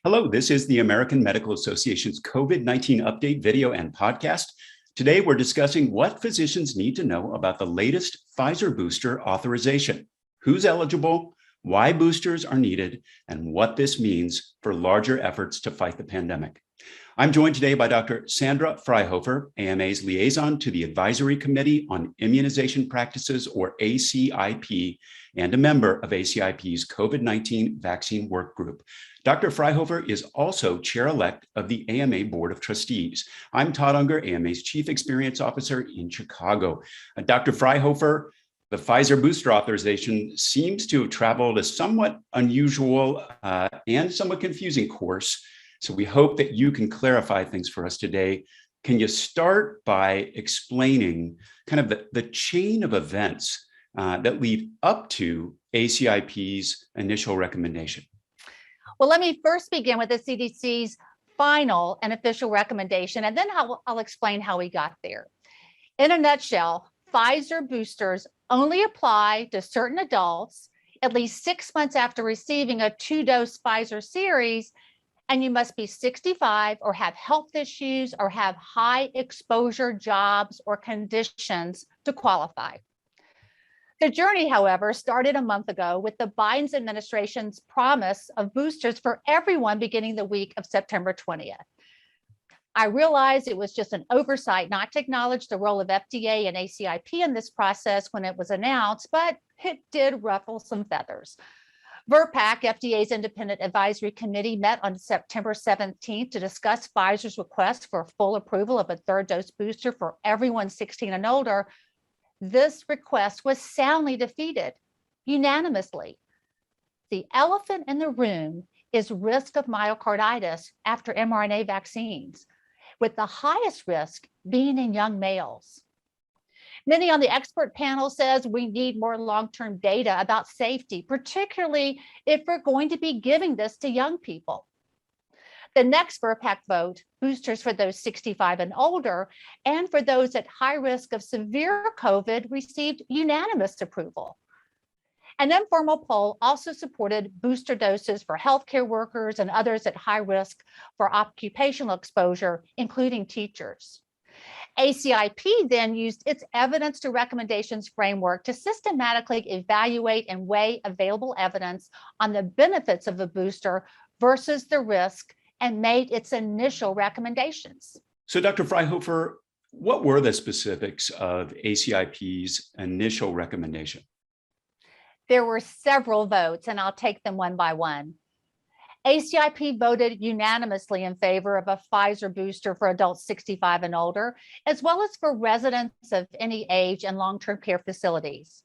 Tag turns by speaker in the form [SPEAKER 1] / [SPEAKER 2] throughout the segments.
[SPEAKER 1] Hello, this is the American Medical Association's COVID-19 update video and podcast. Today, we're discussing what physicians need to know about the latest Pfizer booster authorization, who's eligible, why boosters are needed, and what this means for larger efforts to fight the pandemic. I'm joined today by Dr. Sandra Fryhofer, AMA's liaison to the Advisory Committee on Immunization Practices, or ACIP, and a member of ACIP's COVID-19 vaccine work group. Dr. Fryhofer is also chair-elect of the AMA Board of Trustees. I'm Todd Unger, AMA's Chief Experience Officer in Chicago. Dr. Fryhofer, the Pfizer booster authorization seems to have traveled a somewhat unusual and somewhat confusing course. So we hope that you can clarify things for us today. Can you start by explaining kind of the chain of events that lead up to ACIP's initial recommendation?
[SPEAKER 2] Well, let me first begin with the CDC's final and official recommendation, and then I'll explain how we got there. In a nutshell, Pfizer boosters only apply to certain adults at least 6 months after receiving a 2-dose Pfizer series, and you must be 65 or have health issues or have high exposure jobs or conditions to qualify. The journey, however, started a month ago with the Biden administration's promise of boosters for everyone beginning the week of September 20th. I realized it was just an oversight not to acknowledge the role of FDA and ACIP in this process when it was announced, but it did ruffle some feathers. VRBPAC, FDA's independent advisory committee, met on September 17th to discuss Pfizer's request for full approval of a 3rd dose booster for everyone 16 and older. This request was soundly defeated unanimously. The elephant in the room is risk of myocarditis after mRNA vaccines, with the highest risk being in young males. Many on the expert panel says we need more long-term data about safety, particularly if we're going to be giving this to young people. The next VRBPAC vote, boosters for those 65 and older, and for those at high risk of severe COVID, received unanimous approval. An informal poll also supported booster doses for healthcare workers and others at high risk for occupational exposure, including teachers. ACIP then used its evidence to recommendations framework to systematically evaluate and weigh available evidence on the benefits of a booster versus the risk, and made its initial recommendations.
[SPEAKER 1] So Dr. Fryhofer, what were the specifics of ACIP's initial recommendation?
[SPEAKER 2] There were several votes, and I'll take them one by one. ACIP voted unanimously in favor of a Pfizer booster for adults 65 and older, as well as for residents of any age and long-term care facilities.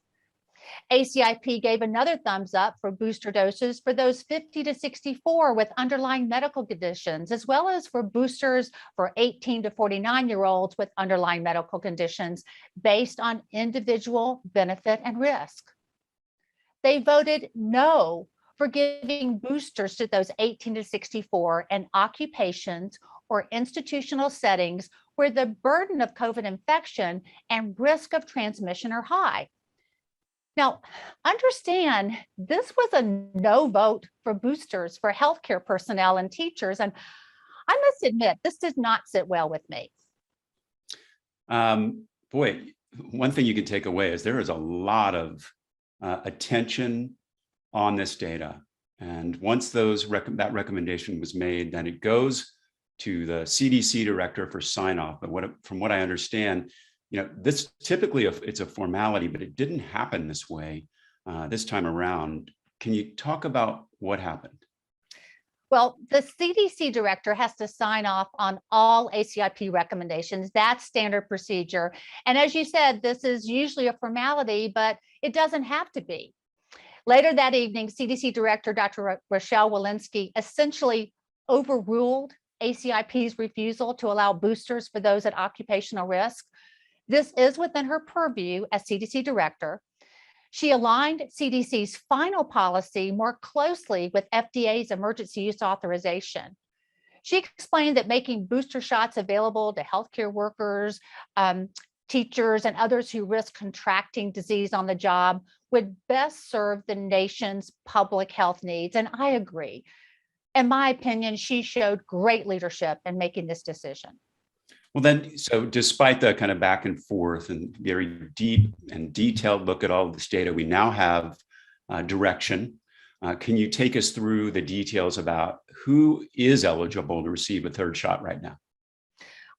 [SPEAKER 2] ACIP gave another thumbs up for booster doses for those 50 to 64 with underlying medical conditions, as well as for boosters for 18 to 49-year-olds with underlying medical conditions based on individual benefit and risk. They voted no for giving boosters to those 18 to 64 in occupations or institutional settings where the burden of COVID infection and risk of transmission are high. Now, understand, this was a no vote for boosters for healthcare personnel and teachers, and I must admit, this did not sit well with me.
[SPEAKER 1] Boy, one thing you can take away is there is a lot of attention on this data. And once that recommendation was made, then it goes to the CDC director for sign-off. But from what I understand, this typically it's a formality, but it didn't happen this way this time around. Can you talk about what happened?
[SPEAKER 2] Well, the CDC director has to sign off on all ACIP recommendations. That's standard procedure. And as you said, this is usually a formality, but it doesn't have to be. Later that evening, CDC Director Dr. Rochelle Walensky essentially overruled ACIP's refusal to allow boosters for those at occupational risk. This is within her purview as CDC director. She aligned CDC's final policy more closely with FDA's emergency use authorization. She explained that making booster shots available to healthcare workers, teachers, and others who risk contracting disease on the job would best serve the nation's public health needs. And I agree. In my opinion, she showed great leadership in making this decision.
[SPEAKER 1] Well, then, so despite the kind of back and forth and very deep and detailed look at all of this data, we now have direction. Can you take us through the details about who is eligible to receive a third shot right now?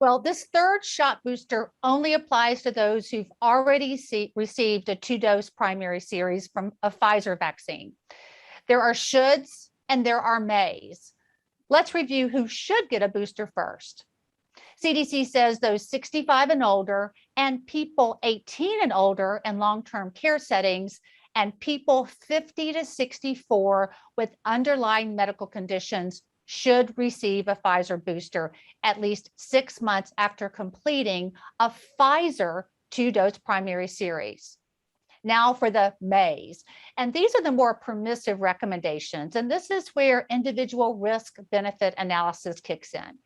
[SPEAKER 2] Well, this third shot booster only applies to those who've already received a 2-dose primary series from a Pfizer vaccine. There are shoulds and there are mays. Let's review who should get a booster first. CDC says those 65 and older and people 18 and older in long-term care settings and people 50 to 64 with underlying medical conditions should receive a Pfizer booster at least 6 months after completing a Pfizer 2-dose primary series. Now for the mays, and these are the more permissive recommendations, and this is where individual risk benefit analysis kicks in.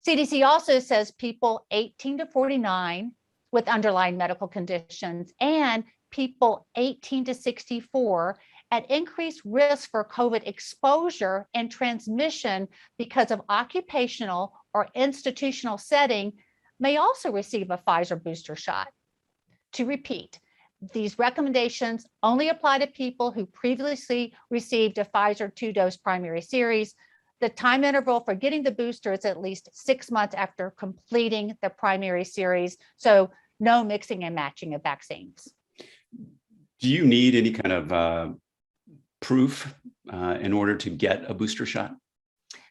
[SPEAKER 2] CDC also says people 18 to 49 with underlying medical conditions and people 18 to 64 at increased risk for COVID exposure and transmission because of occupational or institutional setting may also receive a Pfizer booster shot. To repeat, these recommendations only apply to people who previously received a Pfizer 2-dose primary series. The time interval for getting the booster is at least 6 months after completing the primary series. So no mixing and matching of vaccines.
[SPEAKER 1] Do you need any kind of proof in order to get a booster shot?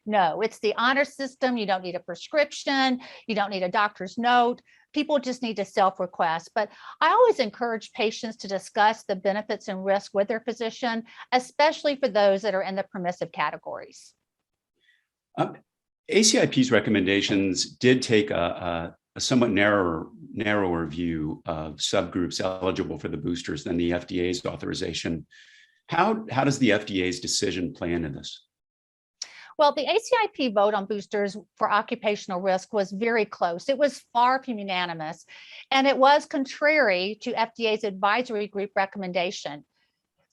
[SPEAKER 2] No, it's the honor system. You don't need a prescription. You don't need a doctor's note. People just need to self-request. But I always encourage patients to discuss the benefits and risks with their physician, especially for those that are in the permissive categories.
[SPEAKER 1] ACIP's recommendations did take a somewhat narrower view of subgroups eligible for the boosters than the FDA's authorization. How does the FDA's decision play into this?
[SPEAKER 2] Well, the ACIP vote on boosters for occupational risk was very close. It was far from unanimous, and it was contrary to FDA's advisory group recommendation.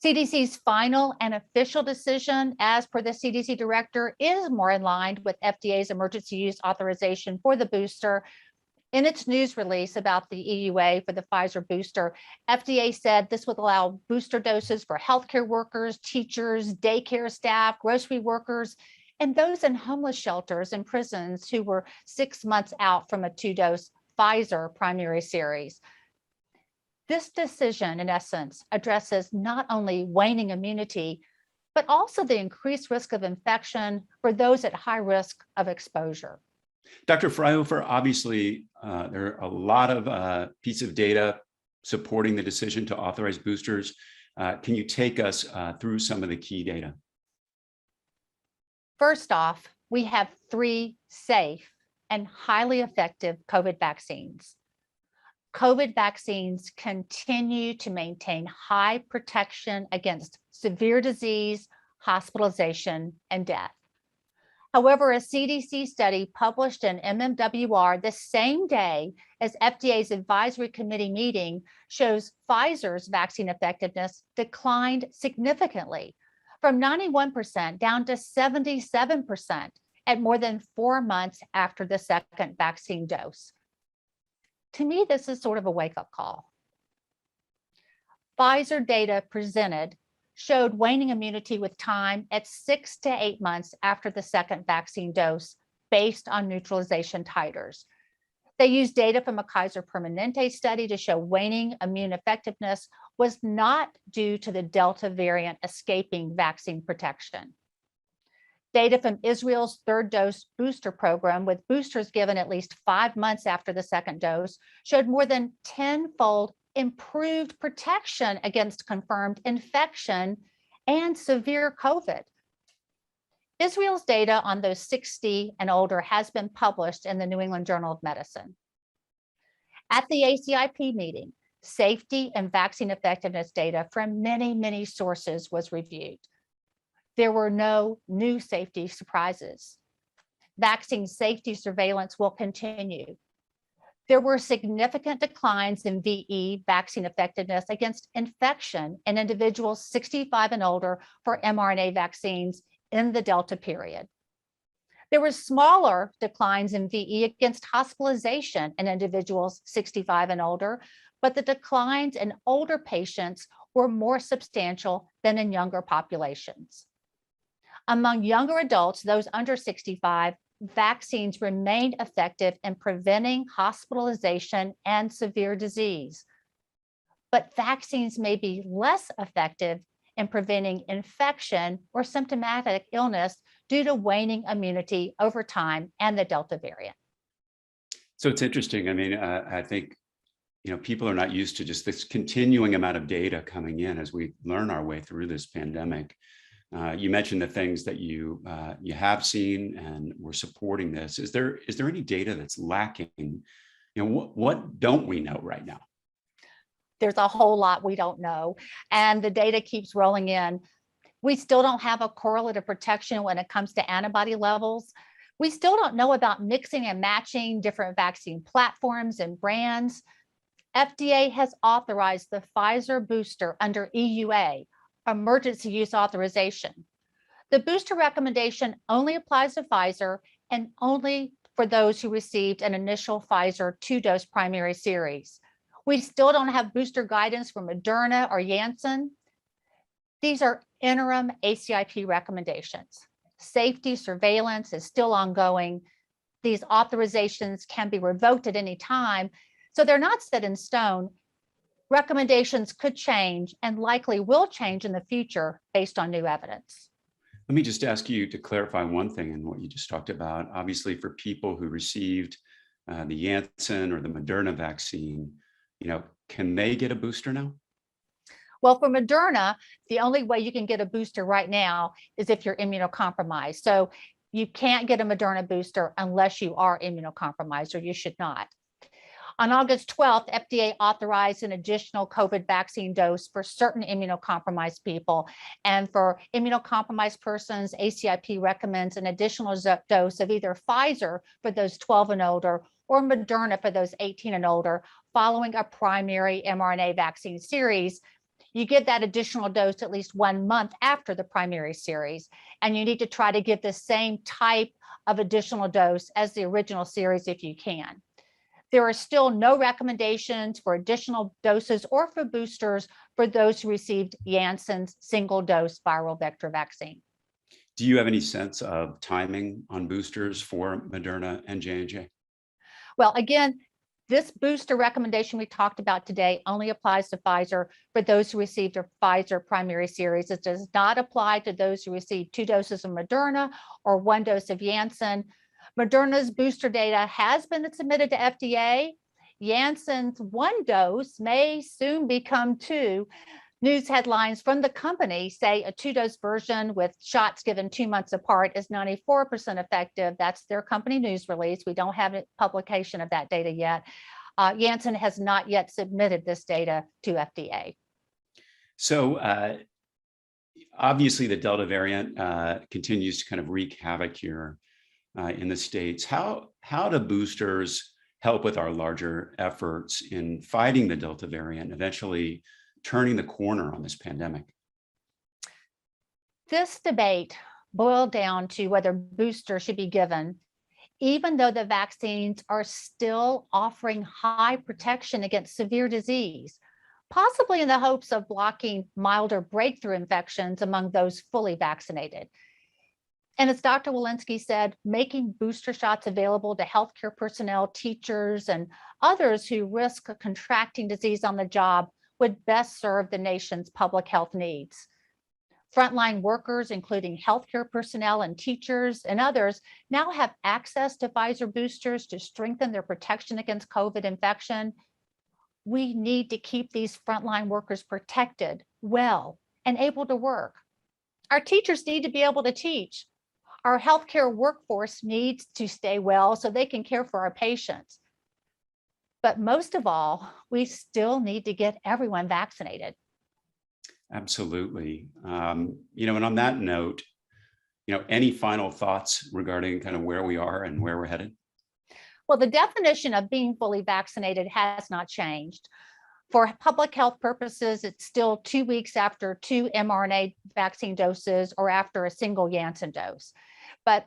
[SPEAKER 2] CDC's final and official decision, as per the CDC director, is more in line with FDA's emergency use authorization for the booster. In its news release about the EUA for the Pfizer booster, FDA said this would allow booster doses for healthcare workers, teachers, daycare staff, grocery workers, and those in homeless shelters and prisons who were 6 months out from a 2-dose Pfizer primary series. This decision, in essence, addresses not only waning immunity, but also the increased risk of infection for those at high risk of exposure.
[SPEAKER 1] Dr. Fryhofer, obviously, there are a lot of pieces of data supporting the decision to authorize boosters. Can you take us through some of the key data?
[SPEAKER 2] First off, we have 3 safe and highly effective COVID vaccines. COVID vaccines continue to maintain high protection against severe disease, hospitalization, and death. However, a CDC study published in MMWR the same day as FDA's advisory committee meeting shows Pfizer's vaccine effectiveness declined significantly from 91% down to 77% at more than 4 months after the second vaccine dose. To me, this is sort of a wake-up call. Pfizer data presented showed waning immunity with time at 6 to 8 months after the second vaccine dose based on neutralization titers. They used data from a Kaiser Permanente study to show waning immune effectiveness was not due to the Delta variant escaping vaccine protection. Data from Israel's 3rd dose booster program with boosters given at least 5 months after the second dose showed more than 10-fold improved protection against confirmed infection and severe COVID. Israel's data on those 60 and older has been published in the New England Journal of Medicine. At the ACIP meeting, safety and vaccine effectiveness data from many sources was reviewed. There were no new safety surprises. Vaccine safety surveillance will continue. There were significant declines in VE vaccine effectiveness against infection in individuals 65 and older for mRNA vaccines in the Delta period. There were smaller declines in VE against hospitalization in individuals 65 and older, but the declines in older patients were more substantial than in younger populations. Among younger adults, those under 65, vaccines remained effective in preventing hospitalization and severe disease. But vaccines may be less effective in preventing infection or symptomatic illness due to waning immunity over time and the Delta variant.
[SPEAKER 1] So it's interesting. I mean, I think, people are not used to just this continuing amount of data coming in as we learn our way through this pandemic. You mentioned the things that you have seen and we're supporting this. Is there any data that's lacking? What don't we know right now?
[SPEAKER 2] There's a whole lot we don't know, and the data keeps rolling in. We still don't have a correlative protection when it comes to antibody levels. We still don't know about mixing and matching different vaccine platforms and brands. FDA has authorized the Pfizer booster under EUA, emergency use authorization. The booster recommendation only applies to Pfizer and only for those who received an initial Pfizer 2-dose primary series. We still don't have booster guidance from Moderna or Janssen. These are interim ACIP recommendations. Safety surveillance is still ongoing. These authorizations can be revoked at any time, so they're not set in stone. Recommendations could change and likely will change in the future based on new evidence.
[SPEAKER 1] Let me just ask you to clarify one thing in what you just talked about. Obviously, for people who received the Janssen or the Moderna vaccine, can they get a booster now?
[SPEAKER 2] Well, for Moderna, the only way you can get a booster right now is if you're immunocompromised. So you can't get a Moderna booster unless you are immunocompromised, or you should not. On August 12th, FDA authorized an additional COVID vaccine dose for certain immunocompromised people. And for immunocompromised persons, ACIP recommends an additional dose of either Pfizer for those 12 and older or Moderna for those 18 and older following a primary mRNA vaccine series. You give that additional dose at least 1 month after the primary series, and you need to try to give the same type of additional dose as the original series if you can. There are still no recommendations for additional doses or for boosters for those who received Janssen's single-dose viral vector vaccine.
[SPEAKER 1] Do you have any sense of timing on boosters for Moderna and J&J?
[SPEAKER 2] Well, again, this booster recommendation we talked about today only applies to Pfizer for those who received a Pfizer primary series. It does not apply to those who received 2 doses of Moderna or 1 dose of Janssen. Moderna's booster data has been submitted to FDA. Janssen's 1 dose may soon become 2. News headlines from the company say a 2-dose version with shots given 2 months apart is 94% effective. That's their company news release. We don't have a publication of that data yet. Janssen has not yet submitted this data to FDA.
[SPEAKER 1] So obviously the Delta variant continues to kind of wreak havoc here in the States. How do boosters help with our larger efforts in fighting the Delta variant, eventually turning the corner on this pandemic?
[SPEAKER 2] This debate boiled down to whether boosters should be given, even though the vaccines are still offering high protection against severe disease, possibly in the hopes of blocking milder breakthrough infections among those fully vaccinated. And as Dr. Walensky said, making booster shots available to healthcare personnel, teachers, and others who risk contracting disease on the job would best serve the nation's public health needs. Frontline workers, including healthcare personnel and teachers and others, now have access to Pfizer boosters to strengthen their protection against COVID infection. We need to keep these frontline workers protected, well, and able to work. Our teachers need to be able to teach. Our healthcare workforce needs to stay well so they can care for our patients. But most of all, we still need to get everyone vaccinated.
[SPEAKER 1] Absolutely. And on that note, any final thoughts regarding kind of where we are and where we're headed?
[SPEAKER 2] Well, the definition of being fully vaccinated has not changed. For public health purposes, it's still 2 weeks after 2 mRNA vaccine doses or after a single Janssen dose. But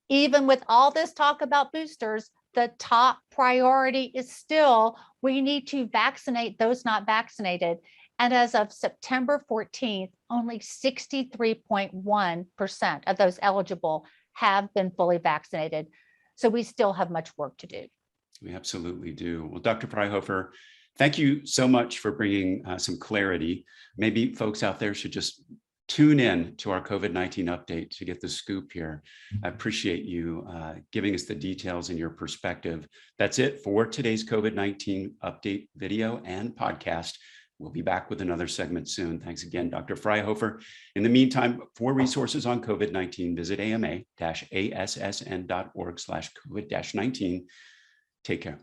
[SPEAKER 2] even with all this talk about boosters, the top priority is still we need to vaccinate those not vaccinated. And as of September 14th, only 63.1% of those eligible have been fully vaccinated. So we still have much work to do.
[SPEAKER 1] We absolutely do. Well, Dr. Fryhofer, thank you so much for bringing some clarity. Maybe folks out there should just tune in to our COVID-19 update to get the scoop here. I appreciate you giving us the details and your perspective. That's it for today's COVID-19 update video and podcast. We'll be back with another segment soon. Thanks again, Dr. Fryhofer. In the meantime, for resources on COVID-19, visit ama-assn.org/COVID-19. Take care.